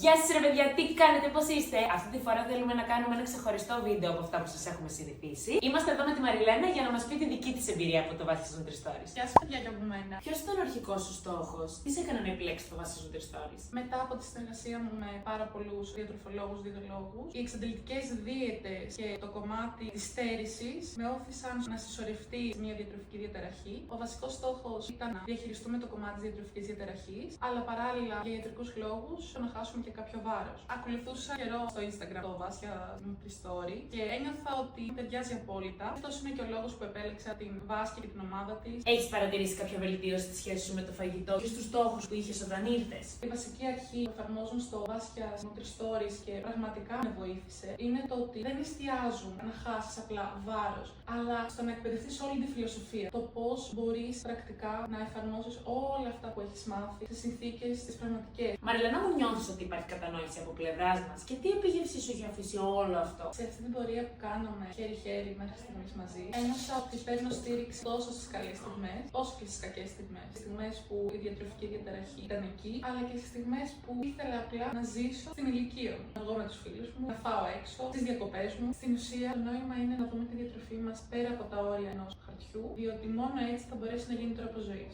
Γεια σας ρε παιδιά, τι κάνετε, πώς είστε? Αυτή τη φορά θέλουμε να κάνουμε ένα ξεχωριστό βίντεο από αυτά που σας έχουμε συνηθίσει. Είμαστε εδώ με τη Μαριλένα για να μας πει τη δική της εμπειρία από το Βάσια Nutri-Stories. Γεια σας παιδιά και από μένα. Ποιος ήταν ο αρχικός σου στόχος? Τι σε έκανε να επιλέξεις το Βάσια Nutri-Stories? Μετά από τη συνεργασία μου με πάρα πολλούς διατροφολόγους, διδολόγους, οι εξαντλητικές δίαιτες και το κομμάτι της στέρησης με όθησαν να συσσωρευτεί μια διατροφική διαταραχή. Ο βασικός στόχος ήταν να διαχειριστούμε το κομμάτι της διατροφικής διαταραχής, αλλά παράλληλα για ιατρικούς λόγους να χάσουμε και κάποιο βάρος. Ακολουθούσα καιρό στο Instagram το Βάσια Nutri-Story και ένιωθα ότι ταιριάζει απόλυτα. Αυτός είναι και ο λόγος που επέλεξα την Βάσια και την ομάδα της. Έχεις παρατηρήσει κάποια βελτίωση στη σχέση σου με το φαγητό και στους στόχους που είχες όταν ήρθες? Η βασική αρχή που εφαρμόζουν στο Βάσια Nutri-Stories και πραγματικά με βοήθησε είναι το ότι δεν εστιάζουν να χάσεις απλά βάρος, αλλά στο να εκπαιδευτείς όλη τη φιλοσοφία. Το πώς μπορείς πρακτικά να εφαρμόσεις όλα αυτά που έχεις μάθει στις συνθήκες τις πραγματικές. Μαριλένα, μου νιώθεις ότι υπάρχει κατανόηση από πλευράς μας και τι επίγευση σου έχει αφήσει όλο αυτό? Σε αυτή την πορεία που κάναμε χέρι-χέρι μέχρι στιγμής μαζί, ένιωσα ότι παίρνω στήριξη τόσο στις καλές στιγμές, όσο και στις κακές στιγμές. Στις στιγμές που η διατροφική διαταραχή ήταν εκεί, αλλά και στις στιγμές που ήθελα απλά να ζήσω στην ηλικία μου. Εγώ με τους φίλους μου, να φάω έξω, στις διακοπές μου. Στην ουσία, το νόημα είναι να δούμε τη διατροφή μας πέρα από τα όρια ενός χαρτιού, διότι μόνο έτσι θα μπορέσει να γίνει τρόπος ζωής.